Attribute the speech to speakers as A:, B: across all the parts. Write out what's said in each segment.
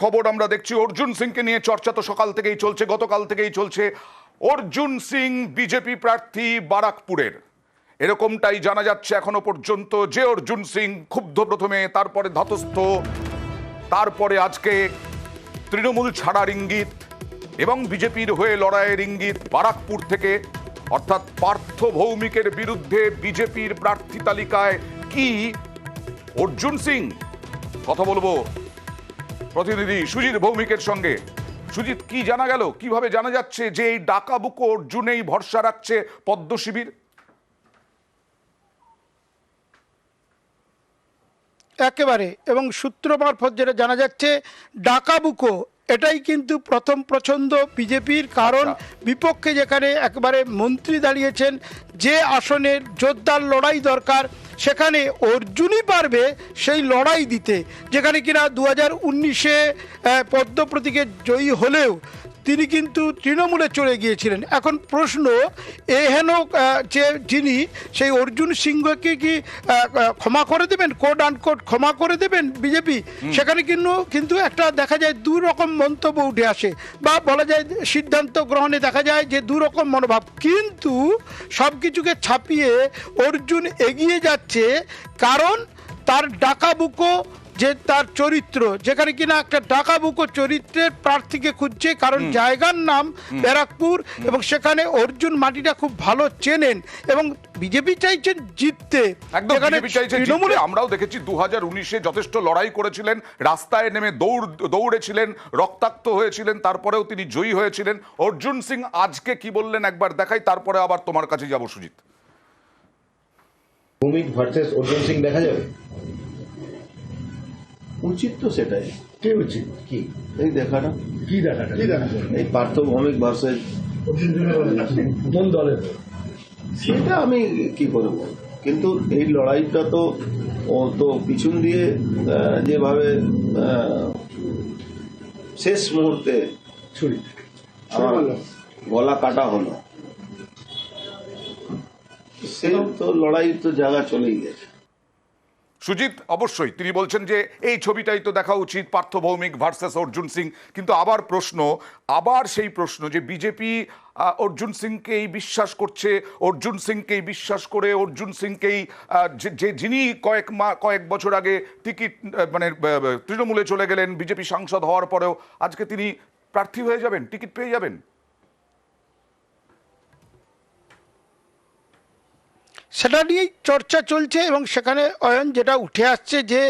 A: খবর আমরা দেখছি অর্জুন সিংকে নিয়ে চর্চা তো সকাল থেকেই চলছে, গতকাল থেকেই চলছে। অর্জুন সিং বিজেপি প্রার্থী বারাকপুরের, এরকমটাই জানা যাচ্ছে এখনো পর্যন্ত, যে অর্জুন সিং ক্ষুব্ধ প্রথমে, তারপরে ধাতস্থ, তারপরে আজকে তৃণমূল ছাড়ার ইঙ্গিত এবং বিজেপির হয়ে লড়াইয়ের ইঙ্গিত বারাকপুর থেকে, অর্থাৎ পার্থ ভৌমিকের বিরুদ্ধে বিজেপির প্রার্থী তালিকায় কি অর্জুন সিং? কথা বলবো প্রতিনিধি সুজিত ভৌমিকের সঙ্গে। সুজিত, কি জানা গেল, কিভাবে জানা যাচ্ছে যে এই ডাকাবুকো অর্জুনেই ভরসা রাখছে পদ্ম শিবির?
B: একেবারে, এবং সূত্র মারফত যেটা জানা যাচ্ছে, ডাকাবুকো এটাই কিন্তু প্রথম পছন্দ বিজেপির। কারণ বিপক্ষে যেখানে একেবারে মন্ত্রী দাঁড়িয়েছেন, যে আসনের জোরদার লড়াই দরকার, সেখানে অর্জুনই পারবে সেই লড়াই দিতে। যেখানে কিনা 2019-এ পদ্ম প্রতীকে জয়ী হলেও তিনি কিন্তু তৃণমূলে চলে গিয়েছিলেন। এখন প্রশ্ন এহেন যে যিনি সেই অর্জুন সিংহকে কি ক্ষমা করে দেবেন, কোড আনকোড ক্ষমা করে দেবেন বিজেপি? সেখানে কিন্তু একটা দেখা যায় দু রকম মন্তব্য উঠে আসে, বা বলা যায় সিদ্ধান্ত গ্রহণে দেখা যায় যে দু রকম মনোভাব। কিন্তু সব কিছুকে ছাপিয়ে অর্জুন এগিয়ে যাচ্ছে, কারণ তার ডাকাবুকো যে তার চরিত্র, যেখানে কিনা একটা ডাকাবুকো চরিত্রের প্রার্থীকে খুঁজছে, কারণ জায়গার নাম ব্যারাকপুর এবং সেখানে অর্জুন মাটিটা খুব ভালো চেনেন এবং বিজেপি চাইছেন জিততে।
A: আমরাও দেখেছি 2019-এ যথেষ্ট লড়াই করেছিলেন, রাস্তায় নেমে দৌড়েছিলেন, রক্তাক্ত হয়েছিলেন, তারপরেও তিনি জয়ী হয়েছিলেন। অর্জুন সিং আজকে কি বললেন একবার দেখাই, তারপরে আবার তোমার কাছে যাব সুজিত।
C: ভৌমিক ভার্সেস অর্জুন সিং দেখা যাবে, উচিত তো সেটাই।
D: কি উচিত?
C: কি এই দেখাটা,
D: কি দেখাটা,
C: এই পার্থ ভৌমিক ভার্সেস
D: কোন দলের?
C: সেটা আমি কি করব, কিন্তু এই লড়াইটা তো ও তো পিছন দিয়ে যেভাবে শেষ মুহূর্তে
D: ছুরি
C: আমার গলা কাটা হলো, সে তো লড়াই তো জায়গা চলেই গেছে।
A: সুজিত, অবশ্যই তিনি বলছেন যে এই ছবিটাই তো দেখা উচিত, পার্থ ভৌমিক ভার্সেস অর্জুন সিং। কিন্তু আবার সেই প্রশ্ন যে বিজেপি অর্জুন সিংকেই বিশ্বাস করছে, অর্জুন সিংকেই বিশ্বাস করে অর্জুন সিংকেই যিনি কয়েক বছর আগে টিকিট মানে তৃণমূলে চলে গেলেন, বিজেপি সাংসদ হওয়ার পরেও আজকে তিনি প্রার্থী হয়ে যাবেন, টিকিট পেয়ে যাবেন।
B: সেটা নিয়েই চর্চা চলছে এবং সেখানে অয়ন যেটা উঠে আসছে যে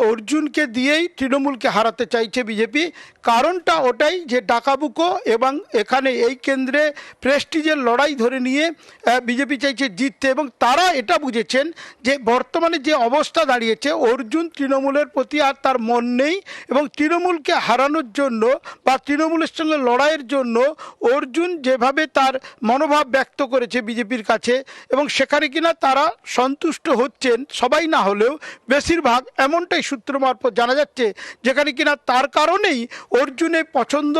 B: অর্জুনকে দিয়েই তৃণমূলকে হারাতে চাইছে বিজেপি। কারণটা ওটাই যে ডাকাবুকো, এবং এখানে এই কেন্দ্রে প্রেস্টিজের লড়াই ধরে নিয়ে বিজেপি চাইছে জিততে। এবং তারা এটা বুঝেছেন যে বর্তমানে যে অবস্থা দাঁড়িয়েছে, অর্জুন তৃণমূলের প্রতি আর তার মন নেই, এবং তৃণমূলকে হারানোর জন্য বা তৃণমূলের সঙ্গে লড়াইয়ের জন্য অর্জুন যেভাবে তার মনোভাব ব্যক্ত করেছে বিজেপির কাছে, এবং সেখানে কিনা তারা সন্তুষ্ট হচ্ছেন, সবাই না হলেও বেশিরভাগ, এমনটাই সূত্র মারফত জানা যাচ্ছে। যেখানে কিনা তার কারণেই অর্জুনের পছন্দ,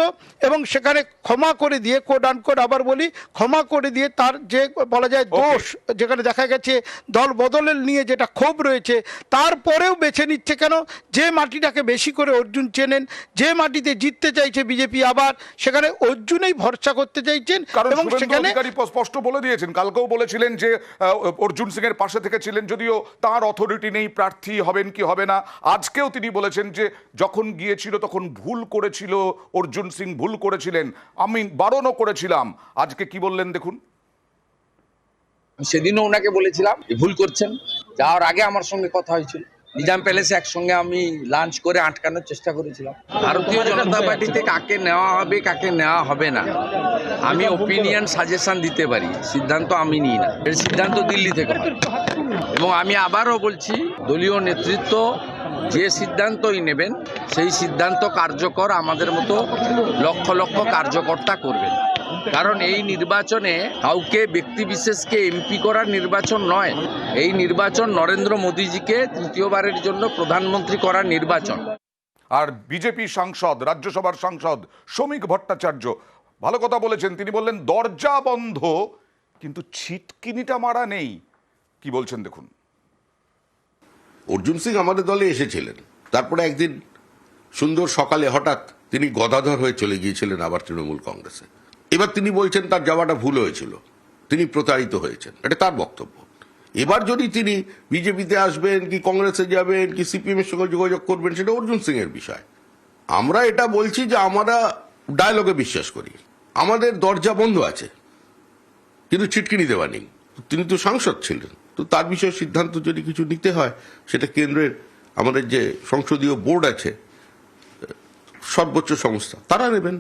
B: এবং সেখানে ক্ষমা করে দিয়ে, কোড আনকোড আবার বলি, ক্ষমা করে দিয়ে তার যে বলা যায় দোষ, যেখানে দেখা গেছে দল বদলের নিয়ে যেটা ক্ষোভ রয়েছে, তারপরেও বেছে নিচ্ছে কেন? যে মাটিটাকে বেশি করে অর্জুন চেনেন, যে মাটিতে জিততে চাইছে বিজেপি, আবার সেখানে অর্জুনেই ভরসা করতে চাইছেন। এবং সেখানে
A: স্পষ্ট বলে দিয়েছেন, কালকেও বলেছিলেন যে অর্জুন সিং এর পাশে থেকে ছিলেন, যদিও তার অথরিটি নেই প্রার্থী হবেন কি হবে না। আজকেও তিনি বলেছেন যে যখন গিয়েছিল তখন ভুল করেছিল, অর্জুন সিং ভুল করেছিলেন, আমি বারণও করেছিলাম। আজকে কি বললেন দেখুন।
E: সেদিনও ওনাকে বলেছিলাম ভুল করছেন, যাওয়ার আগে আমার সঙ্গে কথা হয়েছিল, নিজাম প্যালেসে একসঙ্গে আমি লাঞ্চ করে আটকানোর চেষ্টা করেছিলাম। ভারতীয় জনতা পার্টিতে কাকে নেওয়া হবে কাকে নেওয়া হবে না আমি ওপিনিয়ন সাজেশন দিতে পারি, সিদ্ধান্ত আমি নিই না, এর সিদ্ধান্ত দিল্লি থেকে হয়। এবং আমি আবারও বলছি, দলীয় নেতৃত্ব যে সিদ্ধান্তই নেবেন সেই সিদ্ধান্ত কার্যকর আমাদের মতো লক্ষ লক্ষ কার্যকর্তা করবেন। কারণ এই নির্বাচনে কাউকে ব্যক্তিবিশেষকে এমপি করার নির্বাচন নয়, এই নির্বাচন নরেন্দ্র মোদীজিকে তৃতীয়বারের জন্য প্রধানমন্ত্রী করার নির্বাচন।
A: আর বিজেপি সাংসদ, রাজ্যসভার সাংসদ শ্রমিক ভট্টাচার্য ভালো কথা বলেছেন। তিনি বললেন দরজা বন্ধ কিন্তু ছিটকিনিটা মারা নেই। কি বলছেন দেখুন।
F: অর্জুন সিং আমাদের দলে এসেছিলেন, তারপরে একদিন সুন্দর সকালে হঠাৎ তিনি গদাধর হয়ে চলে গিয়েছিলেন আবার তৃণমূল কংগ্রেসে। এবার তিনি বলছেন তার যাওয়াটা ভুল হয়েছিল, তিনি প্রতারিত হয়েছেন, এটা তার বক্তব্য। এবার যদি তিনি বিজেপিতে আসবেন কি কংগ্রেসে যাবেন কি সিপিএম এর সঙ্গে যোগাযোগ করবেন সেটা অর্জুন সিং এর বিষয়। আমরা এটা বলছি যে আমরা ডায়ালগে বিশ্বাস করি, আমাদের দরজা বন্ধ আছে, কিন্তু ছিটকিনি দেওয়া নেই। তিনি তো সাংসদ ছিলেন, তো তার বিষয়ে সিদ্ধান্ত যদি কিছু নিতে হয় সেটা কেন্দ্রের আমাদের যে সংসদীয় বোর্ড আছে, সর্বোচ্চ সংস্থা, তারা নেবেন।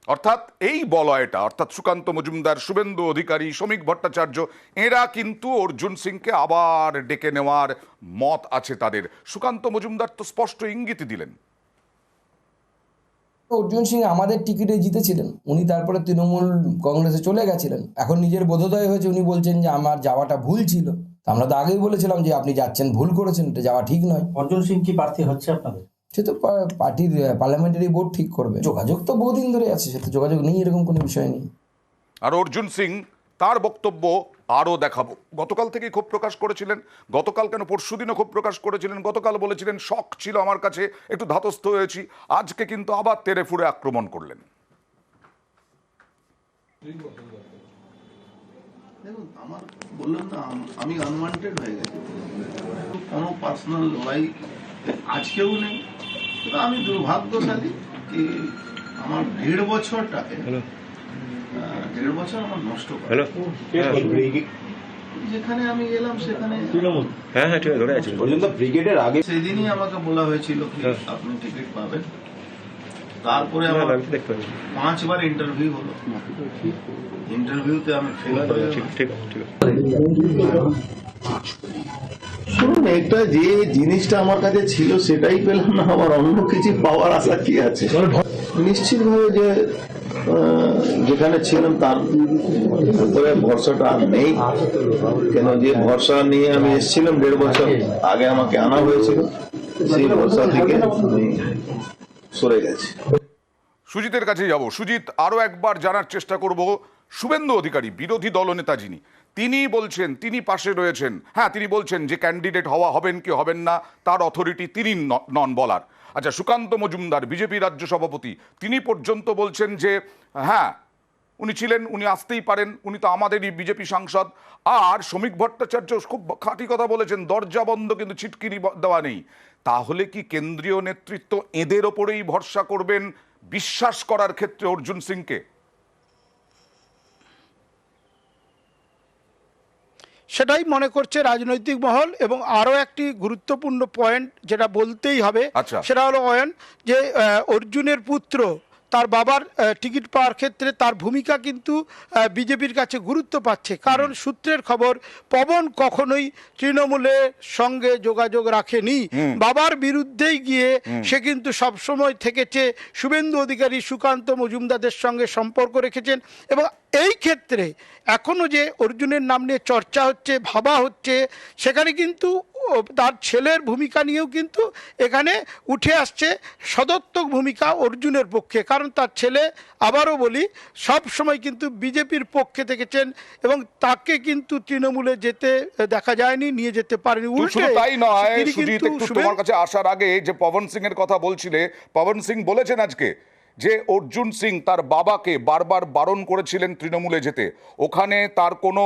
A: অর্থাৎ এই বলয়টা, অর্থাৎ সুকান্ত মজুমদার, শুভেন্দু অধিকারী, শ্রমিক ভট্টাচার্য, এরা কিন্তু অর্জুন সিংকে আবার ডেকে নেওয়ার মত আছে তাদের। সুকান্ত মজুমদার তো স্পষ্ট ইঙ্গিত দিলেন।
G: অর্জুন সিং আমাদের টিকিটে জিতেছিলেন, উনি তারপরে তৃণমূল কংগ্রেসে চলে গেছিলেন। এখন নিজের বোধোদয় হয়েছে, উনি বলছেন যে আমার যাওয়াটা ভুল ছিল। তা আমরা তো আগেই বলেছিলাম যে আপনি যাচ্ছেন ভুল করেছেন, এটা যাওয়া ঠিক নয়।
H: অর্জুন সিং কি প্রার্থী হচ্ছে আপনাদের?
G: সে তো পার্টির পার্লামেন্টারি বোর্ড ঠিক করবে। যোগাযোগ তো বহুদিন ধরে আছে, সে তো যোগাযোগ নেই, এরকম কোনো বিষয় নেই।
A: আর অর্জুন সিং তার বক্তব্য আরও দেখাবো। গতকাল থেকেই ক্ষোভ প্রকাশ করেছিলেন, গতকাল কেন পরশুদিনও ক্ষোভ প্রকাশ করেছিলেন। গতকাল বলেছিলেন শখ ছিল আমার কাছে, একটু ধাতস্থ হয়েছি। আজকে কিন্তু আবার তেড়ে ফুড়ে আক্রমণ করলেন।
C: দেখুন, আমার বললাম না, আমি আনওয়ান্টেড হয়ে গেছি। কোনো পার্সোনাল লড়াই আজকেও নেই। কিন্তু আমি দুর্ভাগ্যশালী কি আমার 1.5 বছরটাকে 1.5 বছর আমার নষ্ট করে। যেখানে আমি গেলাম সেখানে
H: ব্রিগেডের আগে
C: সেদিনই আমাকে বলা হয়েছিল কি আপনি টিকিট পাবেন। তারপরে আমার 5 বার ইন্টারভিউ হলো, ইন্টারভিউতে আমি ফেল করে শুনুন, এটা যে জিনিসটা আমার কাছে ছিল সেটাই পেলাম না, আমার অন্য কিছু পাওয়ার আশা কি আছে? নিশ্চিতভাবে যে যেখানে ছিলাম তার উপরে ভরসাটা আর নেই। কেন যে ভরসা নিয়ে আমি এসেছিলাম 1.5 বছর আগে আমাকে আনা হয়েছিল, সেই ভরসা থেকে আমি সরে গেছি।
A: সুজিতের কাছে যাব। সুজিত, আরও একবার জানার চেষ্টা করব, শুভেন্দু অধিকারী বিরোধী দলনেতা যিনি, তিনি বলছেন, তিনি পাশে রয়েছেন। হ্যাঁ, তিনি বলছেন যে ক্যান্ডিডেট হবেন কি হবেন না তার অথরিটি তিনি নন বলার। আচ্ছা, সুকান্ত মজুমদার বিজেপি রাজ্য সভাপতি, তিনি পর্যন্ত বলছেন যে হ্যাঁ উনি ছিলেন, উনি আসতেই পারেন, উনি তো আমাদেরই বিজেপি সাংসদ। আর শ্রমিক ভট্টাচার্য খুব খাঁটি কথা বলেছেন, দরজা বন্ধ কিন্তু ছিটকিনি দেওয়া নেই। তাহলে কি কেন্দ্রীয় নেতৃত্ব এদের ওপরেই ভরসা করবেন বিশ্বাস করার ক্ষেত্রে অর্জুন সিংকে?
B: সেটাই মনে করছে রাজনৈতিক মহল। এবং আরও একটি গুরুত্বপূর্ণ পয়েন্ট যেটা বলতেই হবে,
A: আচ্ছা।
B: সেটা হলো অয়ন, যে অর্জুনের পুত্র তার বাবার টিকিট পাওয়ার ক্ষেত্রে তার ভূমিকা কিন্তু বিজেপির কাছে গুরুত্ব পাচ্ছে। কারণ সূত্রের খবর, পবন কখনোই তৃণমূলের সঙ্গে যোগাযোগ রাখেনি, বাবার বিরুদ্ধেই গিয়ে সে কিন্তু সবসময় থেকেছে শুভেন্দু অধিকারী, সুকান্ত মজুমদারদের সঙ্গে সম্পর্ক রেখেছেন। এবং এই ক্ষেত্রে এখনও যে অর্জুনের নাম নিয়ে চর্চা হচ্ছে, ভাবা হচ্ছে, সেখানে কিন্তু তার ছেলের ভূমিকা নিয়েও কিন্তু এখানে উঠে আসছে সদর্থক ভূমিকা অর্জুনের পক্ষে। কারণ তার ছেলে, আবারও বলি, সব সময় কিন্তু বিজেপির পক্ষে থেকেছেন এবং তাকে কিন্তু তৃণমূলে যেতে দেখা যায়নি, নিয়ে যেতে পারেনি।
A: শুধু তাই নয় সুজিত, একটু তোমার কাছে আসার আগে যে পবন সিং এর কথা বলছিলে, পবন সিং বলেছেন আজকে যে অর্জুন সিং তার বাবাকে বারবার বারণ করেছিলেন তৃণমূলে যেতে, ওখানে তার কোনো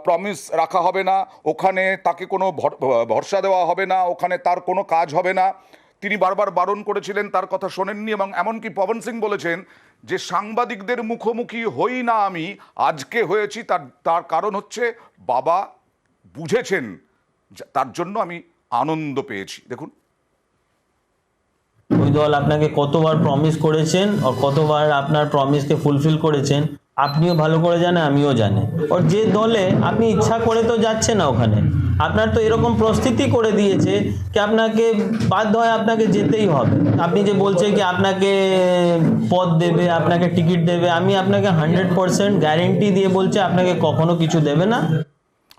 A: প্রমিস রাখা হবে না, ওখানে তাকে কোনো ভরসা দেওয়া হবে না, ওখানে তার কোনো কাজ হবে না। তিনি বারবার বারণ করেছিলেন, তার কথা শোনেননি। এবং এমনকি পবন সিং বলেছেন যে সাংবাদিকদের মুখোমুখি হই না আমি, আজকে হয়েছি, তার কারণ হচ্ছে বাবা বুঝেছেন, তার জন্য আমি আনন্দ পেয়েছি। দেখুন,
I: ওই দল আপনাকে কতবার প্রমিস করেছেন আর কতবার আপনার প্রমিসকে ফুলফিল করেছেন আপনিও ভালো করে জানেন, আমিও জানি। আর যে দলে আপনি ইচ্ছা করে তো যাচ্ছেন না, ওখানে আপনার তো এরকম প্রস্তুতি করে দিয়েছে কি আপনাকে বাধ্য হয় আপনাকে যেতেই হবে। আপনি যে বলছেন কি আপনাকে পদ দেবে, আপনাকে টিকিট দেবে, আমি আপনাকে 100% গ্যারেন্টি দিয়ে বলছি আপনাকে কখনো কিছু দেবে না।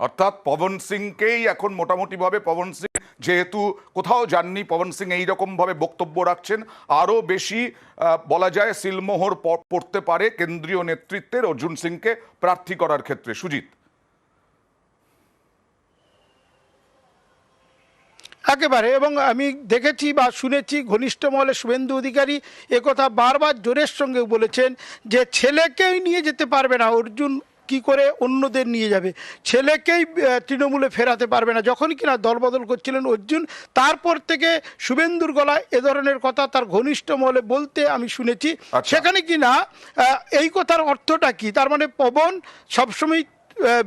A: অর্থাৎ পবন সিংকেই এখন মোটামুটিভাবে, পবন সিং যেহেতু কোথাও যাননি, পবন সিং এইরকমভাবে বক্তব্য রাখছেন, আরও বেশি বলা যায় সিলমোহর পড়তে পারে কেন্দ্রীয় নেতৃত্বের অর্জুন সিংকে প্রার্থী করার ক্ষেত্রে। সুজিত,
B: একেবারে, এবং আমি দেখেছি বা শুনেছি ঘনিষ্ঠ মহলে শুভেন্দু অধিকারী একথা বারবার জোরের সঙ্গে বলেছেন যে ছেলেকেই নিয়ে যেতে পারবে না অর্জুন, কি করে অন্যদের নিয়ে যাবে, ছেলেকেই তৃণমূলে ফেরাতে পারবে না। যখন কিনা দলবদল করছিলেন অর্জুন, তারপর থেকে শুভেন্দুর গলায় এ ধরনের কথা তার ঘনিষ্ঠ মহলে বলতে আমি শুনেছি। সেখানে কিনা এই কথার অর্থটা কি? তার মানে পবন সবসময়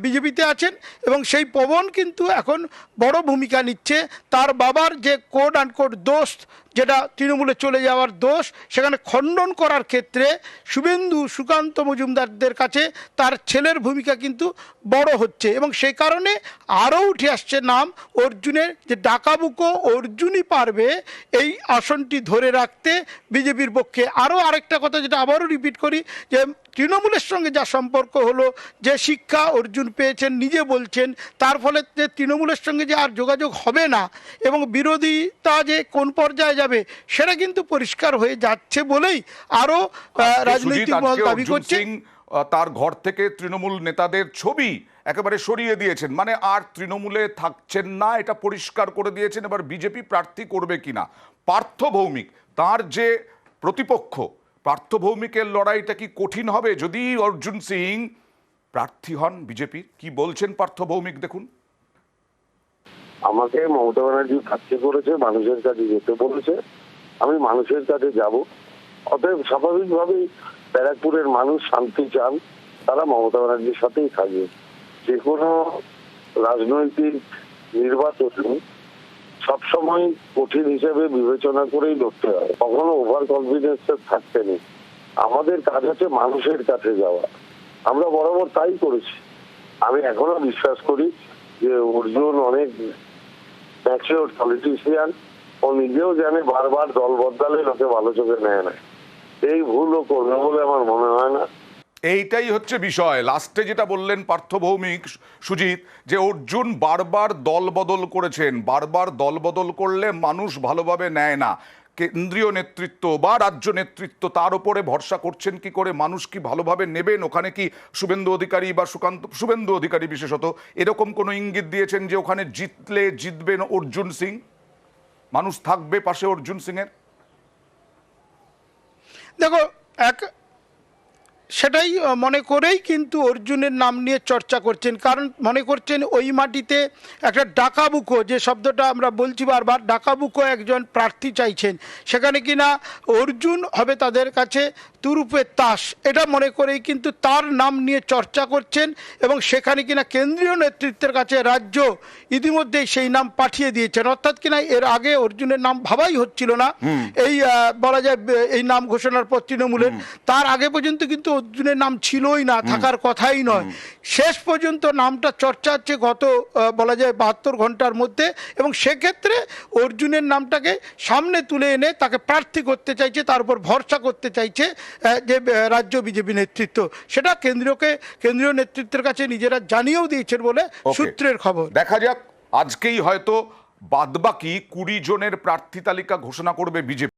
B: বিজেপিতে আছেন এবং সেই পবন কিন্তু এখন বড় ভূমিকা নিচ্ছে। তার বাবার যে কোড অ্যান্ড কোড দোষ, যেটা তৃণমূলে চলে যাওয়ার দোষ, সেখানে খণ্ডন করার ক্ষেত্রে শুভেন্দু সুকান্ত মজুমদারদের কাছে তার ছেলের ভূমিকা কিন্তু বড় হচ্ছে এবং সেই কারণে আরও উঠে আসছে নাম অর্জুনের, যে ডাকাবুকো অর্জুনই পারবে এই আসনটি ধরে রাখতে বিজেপির পক্ষে। আরও আরেকটা কথা যেটা আবারও রিপিট করি, যে তৃণমূলের সঙ্গে যা সম্পর্ক হলো, যে শিক্ষা অর্জুন পেয়েছেন নিজে বলছেন, তার ফলে যে তৃণমূলের সঙ্গে যে আর যোগাযোগ হবে না এবং বিরোধিতা যে কোন পর্যায়ে যাবে সেটা কিন্তু পরিষ্কার হয়ে যাচ্ছে বলেই আরও রাজনৈতিক মহল দাবি করছে।
A: তার ঘর থেকে তৃণমূল নেতাদের ছবি একেবারে সরিয়ে দিয়েছেন, মানে আর তৃণমূলে থাকছেন না, এটা পরিষ্কার করে দিয়েছেন। এবার বিজেপি প্রার্থী করবে কিনা, পার্থ ভৌমিক তার যে প্রতিপক্ষ, পার্থ ভৌমিকের লড়াইটা কি কঠিন হবে যদি অর্জুন সিং প্রার্থী হন বিজেপির? কি বলছেন পার্থ ভৌমিক, দেখুন।
J: আমাকে মমতা ব্যানার্জি প্রার্থী করেছে, মানুষের কাছে যেতে বলেছে, আমি মানুষের কাছে যাব। অতএব স্বাভাবিকভাবেই ব্যারাকপুরের মানুষ শান্তি চান, তারা মমতা ব্যানার্জির সাথেই থাকবে। যে কোনো রাজনৈতিক নির্বাচন সবসময় কঠিন হিসেবে বিবেচনা করেই লড়তে হয়, কখনো ওভার কনফিডেন্স থাকতে নেই। আমাদের কাজ হচ্ছে মানুষের কাছে যাওয়া, আমরা বরাবর তাই করেছি। আমি এখনো বিশ্বাস করি যে অর্জুন অনেক ম্যাচিওর পলিটিশিয়ান, ও নিজেও জানে বারবার দল বদলালে লোকে ভালো চোখে নেয় না, এই ভুলও করবে বলে আমার মনে হয় না।
A: এইটাই হচ্ছে বিষয়। লাস্টে যেটা বললেন পার্থ ভৌমিক, সুজিত, যে অর্জুন বারবার দল বদল করেছেন, বারবার দল বদল করলে মানুষ ভালোভাবে নেয় না। কেন্দ্রীয় নেতৃত্ব বা রাজ্য নেতৃত্ব তার উপরে ভরসা করছেন কি করে, মানুষ কি ভালোভাবে নেবেন? ওখানে কি শুভেন্দু অধিকারী বা শুভেন্দু অধিকারী বিশেষত এরকম কোনো ইঙ্গিত দিয়েছেন যে ওখানে জিতবেন অর্জুন সিং, মানুষ থাকবে পাশে অর্জুন সিং এর?
B: দেখো, সেটাই মনে করেই কিন্তু অর্জুনের নাম নিয়ে চর্চা করছেন, কারণ মনে করছেন ওই মাটিতে একটা ডাকাবুকো, যে শব্দটা আমরা বলছি বারবার, ডাকাবুকো একজন প্রার্থী চাইছেন, সেখানে কিনা অর্জুন হবে তাদের কাছে তুরুপের তাস, এটা মনে করেই কিন্তু তার নাম নিয়ে চর্চা করছেন এবং সেখানে কিনা কেন্দ্রীয় নেতৃত্বের কাছে রাজ্য ইতিমধ্যেই সেই নাম পাঠিয়ে দিয়েছেন। অর্থাৎ কিনা এর আগে অর্জুনের নাম ভাবাই হচ্ছিল না, এই বলা যায় এই নাম ঘোষণার পর তৃণমূলের, তার আগে পর্যন্ত কিন্তু অর্জুনের নাম ছিলই না, থাকার কথাই নয়। শেষ পর্যন্ত নামটা চর্চা হচ্ছে গত বলা যায় 72 ঘন্টার মধ্যে, এবং সেক্ষেত্রে অর্জুনের নামটাকে সামনে তুলে এনে তাকে প্রার্থী করতে চাইছে, তার উপর ভরসা করতে চাইছে যে রাজ্য বিজেপি নেতৃত্ব। সেটা কেন্দ্রীয় নেতৃত্বের কাছে নিজেরা জানিয়েও দিয়েছেন বলে সূত্রের খবর।
A: দেখা যাক, আজকেই হয়তো বাদবাকি 20 জনের প্রার্থী তালিকা ঘোষণা করবে বিজেপি।